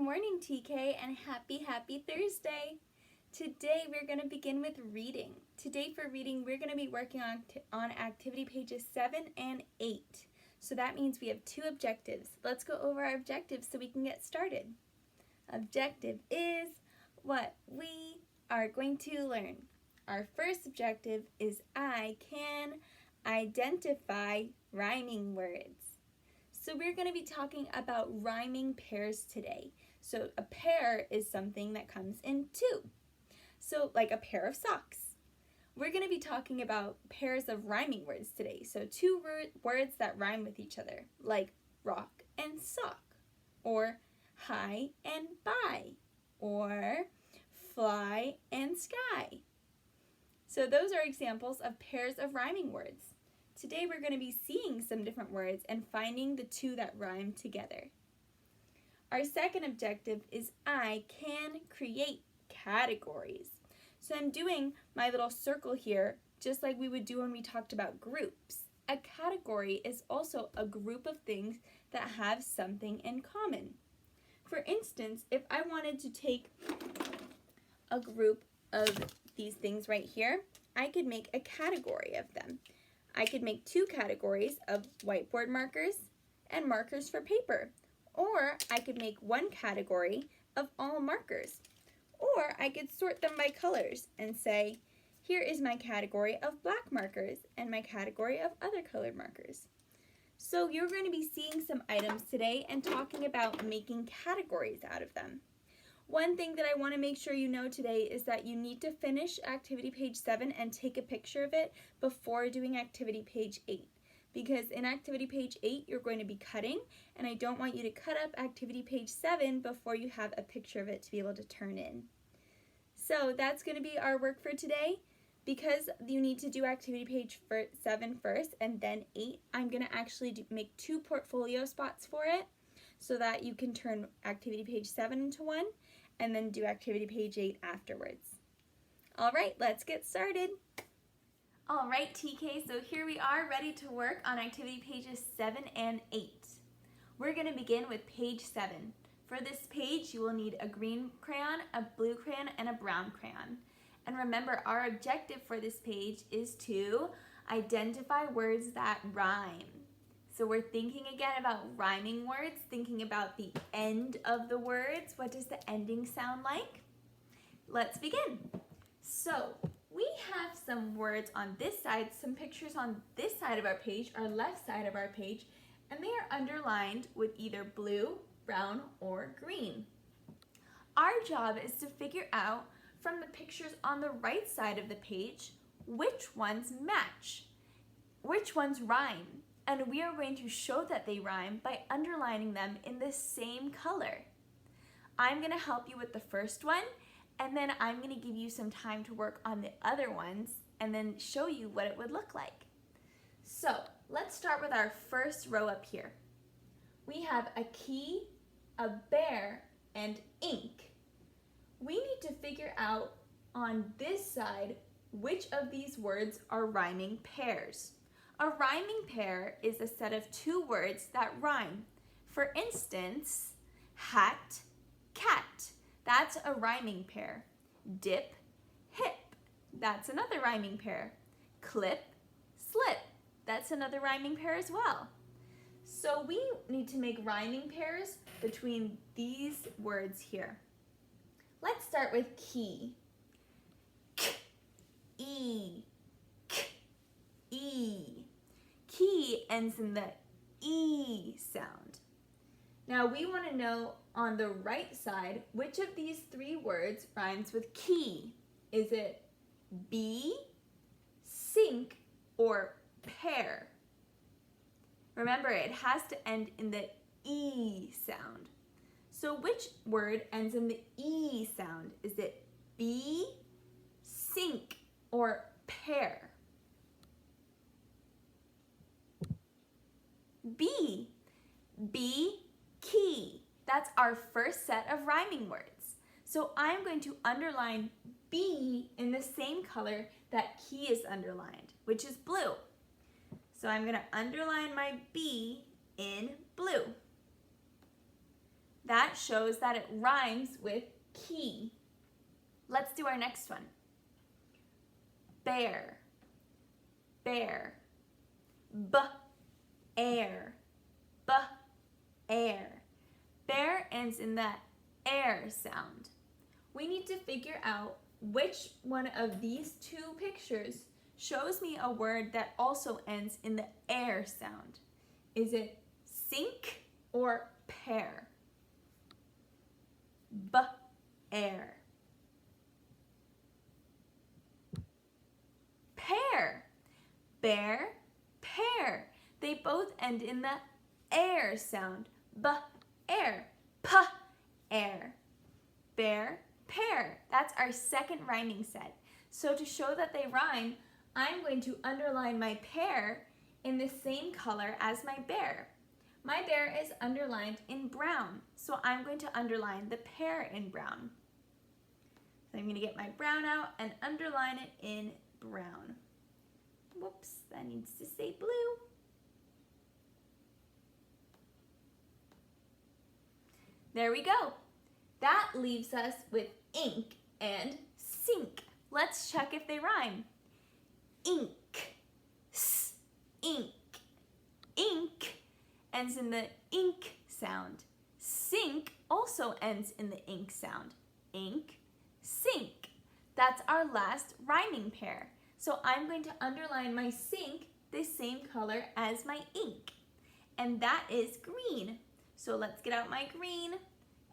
morning, TK, and happy Thursday. Today we're going to begin with reading. Today for reading, we're going to be working on activity pages 7 and 8. So that means we have two objectives. Let's go over our objectives so we can get started. Objective is what we are going to learn. Our first objective is I can identify rhyming words. So we're going to be talking about rhyming pairs today. So a pair is something that comes in two. So like a pair of socks. We're going to be talking about pairs of rhyming words today. So two words that rhyme with each other, like rock and sock, or high and buy, or fly and sky. So those are examples of pairs of rhyming words. Today we're going to be seeing some different words and finding the two that rhyme together. Our second objective is I can create categories. So I'm doing my little circle here just like we would do when we talked about groups. A category is also a group of things that have something in common. For instance, if I wanted to take a group of these things right here, I could make a category of them. I could make two categories of whiteboard markers and markers for paper. Or I could make one category of all markers. Or I could sort them by colors and say, here is my category of black markers and my category of other colored markers. So you're going to be seeing some items today and talking about making categories out of them. One thing that I want to make sure you know today is that you need to finish activity page 7 and take a picture of it before doing activity page 8. Because in activity page 8, you're going to be cutting, and I don't want you to cut up activity page 7 before you have a picture of it to be able to turn in. So that's going to be our work for today. Because you need to do activity page 7 first and then 8, I'm going to actually make two portfolio spots for it so that you can turn activity page 7 into one and then do activity page 8 afterwards. All right, let's get started. All right, TK, so here we are ready to work on activity pages 7 and 8. We're going to begin with page 7. For this page, you will need a green crayon, a blue crayon, and a brown crayon. And remember, our objective for this page is to identify words that rhyme. So we're thinking again about rhyming words, thinking about the end of the words. What does the ending sound like? Let's begin. So we have some words on this side, some pictures on this side of our page, our left side of our page, and they are underlined with either blue, brown, or green. Our job is to figure out from the pictures on the right side of the page which ones match, which ones rhyme. And we are going to show that they rhyme by underlining them in the same color. I'm going to help you with the first one, and then I'm going to give you some time to work on the other ones and then show you what it would look like. So let's start with our first row up here. We have a key, a bear, and ink. We need to figure out on this side which of these words are rhyming pairs. A rhyming pair is a set of two words that rhyme. For instance, hat, cat. That's a rhyming pair. Dip, hip. That's another rhyming pair. Clip, slip. That's another rhyming pair as well. So we need to make rhyming pairs between these words here. Let's start with key. K, E, K, E. Key ends in the E sound. Now we want to know on the right side which of these three words rhymes with key. Is it bee, sink, or pear? Remember, it has to end in the E sound. So which word ends in the E sound? Is it bee, sink, or pear? B. Bee, key. That's our first set of rhyming words. So I'm going to underline B in the same color that key is underlined, which is blue. So I'm going to underline my B in blue. That shows that it rhymes with key. Let's do our next one. Bear, bear. B-air, b-air. Bear ends in the air sound. We need to figure out which one of these two pictures shows me a word that also ends in the air sound. Is it sink or pear? B-air. Pear. Bear, pear. They both end in the air sound. B-air. P-air. Bear, pear. That's our second rhyming set. So to show that they rhyme, I'm going to underline my pear in the same color as my bear. My bear is underlined in brown, so I'm going to underline the pear in brown. So I'm going to get my brown out and underline it in brown. Whoops, that needs to say blue. There we go. That leaves us with ink and sink. Let's check if they rhyme. Ink, s, ink. Ink ends in the ink sound. Sink also ends in the ink sound. Ink, sink. That's our last rhyming pair. So I'm going to underline my sink the same color as my ink. And that is green. So let's get out my green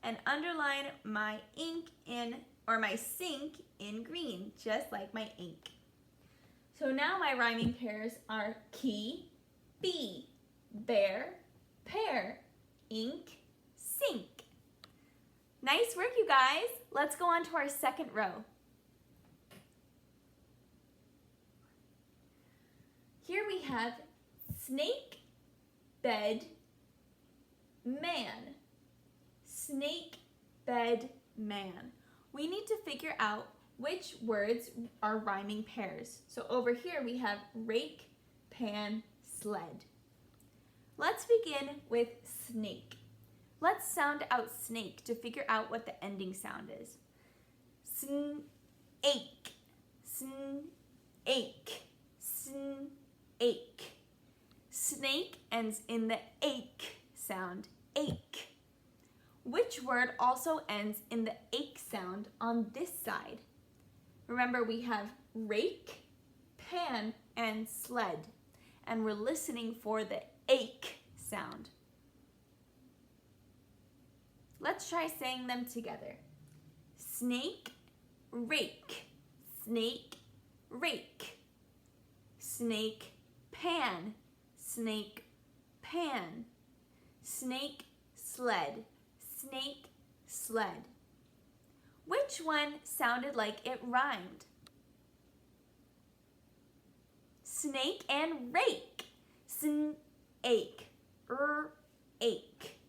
and underline my ink or my sink in green, just like my ink. So now my rhyming pairs are key, bee, bear, pear, ink, sink. Nice work, you guys. Let's go on to our second row. Here we have snake, bed, man. Snake, bed, man. We need to figure out which words are rhyming pairs. So over here we have rake, pan, sled. Let's begin with snake. Let's sound out snake to figure out what the ending sound is. Snake, snake, snake. Snake ends in the ache sound, ache. Which word also ends in the ache sound on this side? Remember, we have rake, pan, and sled, and we're listening for the ache sound. Let's try saying them together. Snake, rake, snake, rake. Snake, pan, snake, pan. Snake, sled, snake, sled. Which one sounded like it rhymed? Snake and rake. Snake, ache.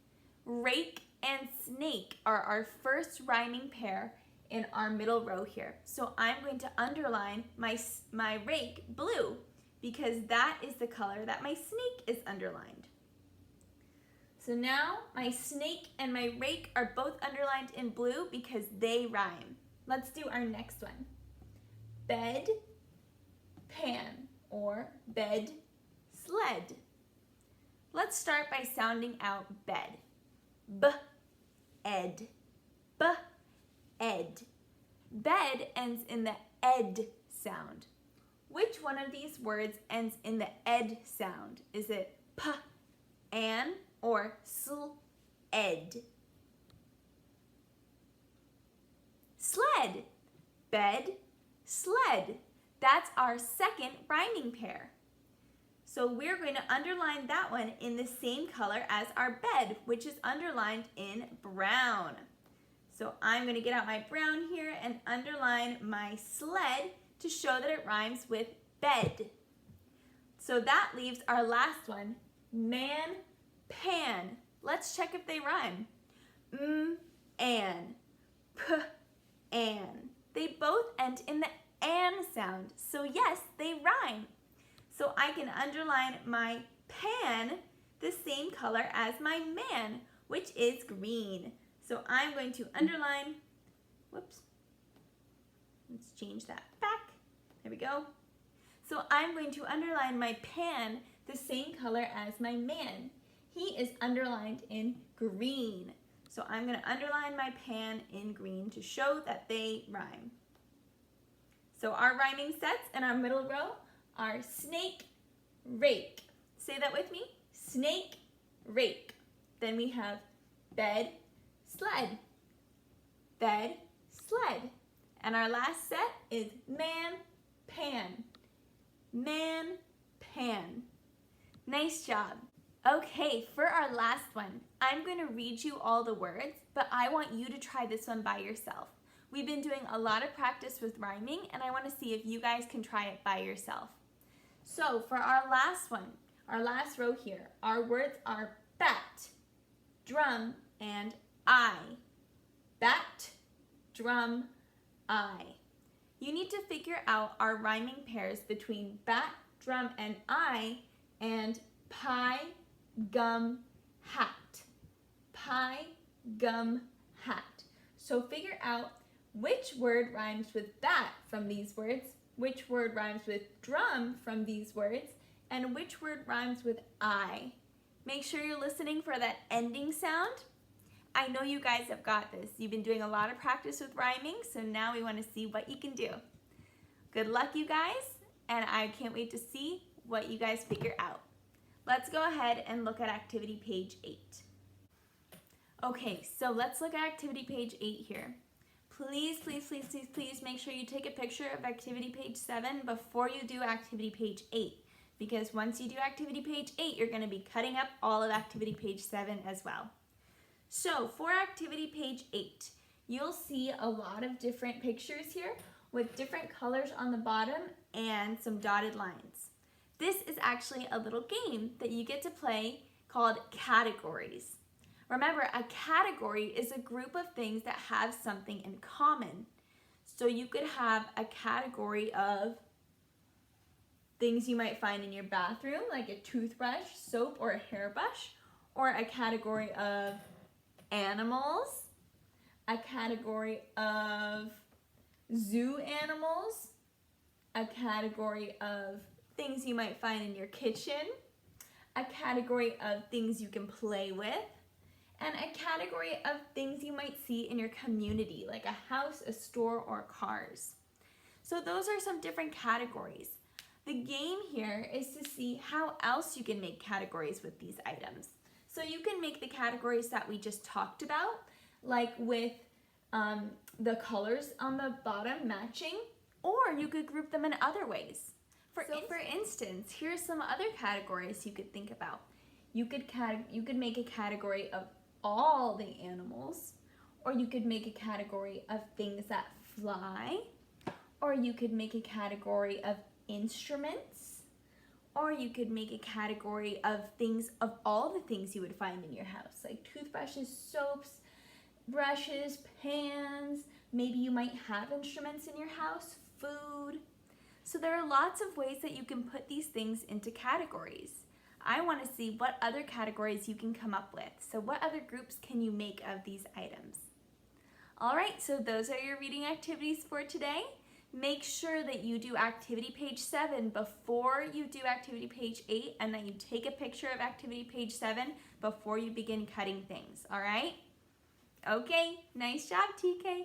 Rake and snake are our first rhyming pair in our middle row here. So I'm going to underline my rake blue because that is the color that my snake is underlined. So now my snake and my rake are both underlined in blue because they rhyme. Let's do our next one. Bed, pan, or bed, sled. Let's start by sounding out bed. B-ed, b-ed. Bed ends in the ed sound. Which one of these words ends in the ed sound? Is it p-an or sl-ed? Sled, bed, sled. That's our second rhyming pair. So we're going to underline that one in the same color as our bed, which is underlined in brown. So I'm going to get out my brown here and underline my sled to show that it rhymes with bed. So that leaves our last one, man, pan. Let's check if they rhyme. An, p-an. They both end in the an sound. So yes, they rhyme. So I can underline my pan the same color as my man, which is green. So I'm going to underline, whoops, let's change that back. There we go. So I'm going to underline my pan the same color as my man. He is underlined in green. So I'm going to underline my pan in green to show that they rhyme. So our rhyming sets in our middle row are snake, rake. Say that with me. Snake, rake. Then we have bed, sled. Bed, sled. And our last set is man, pan. Man, pan. Nice job. Okay, for our last one, I'm going to read you all the words, but I want you to try this one by yourself. We've been doing a lot of practice with rhyming, and I want to see if you guys can try it by yourself. So for our last one, our last row here, our words are bat, drum, and eye. Bat, drum, eye. You need to figure out our rhyming pairs between bat, drum, and eye, and pie, gum, hat. Pie, gum, hat. So figure out which word rhymes with bat from these words, which word rhymes with drum from these words, and which word rhymes with eye. Make sure you're listening for that ending sound. I know you guys have got this. You've been doing a lot of practice with rhyming, so now we want to see what you can do. Good luck, you guys, and I can't wait to see what you guys figure out. Let's go ahead and look at activity page 8. Okay, so let's look at activity page 8 here. Please, please, please, please, please make sure you take a picture of activity page 7 before you do activity page 8. Because once you do activity page 8, you're going to be cutting up all of activity page 7 as well. So for activity page 8, you'll see a lot of different pictures here with different colors on the bottom and some dotted lines. This is actually a little game that you get to play called categories. Remember, a category is a group of things that have something in common. So you could have a category of things you might find in your bathroom, like a toothbrush, soap, or a hairbrush, or a category of animals, a category of zoo animals, a category of things you might find in your kitchen, a category of things you can play with, and a category of things you might see in your community, like a house, a store, or cars. So those are some different categories. The game here is to see how else you can make categories with these items. So you can make the categories that we just talked about, like with the colors on the bottom matching, or you could group them in other ways. For instance, here's some other categories you could think about. You could make a category of all the animals, or you could make a category of things that fly, or you could make a category of instruments, or you could make a category of things, of all the things you would find in your house, like toothbrushes, soaps, brushes, pans. Maybe you might have instruments in your house, food. So there are lots of ways that you can put these things into categories. I want to see what other categories you can come up with. So what other groups can you make of these items? All right, so those are your reading activities for today. Make sure that you do activity page 7 before you do activity page 8, and that you take a picture of activity page 7 before you begin cutting things, all right? Okay, nice job, TK.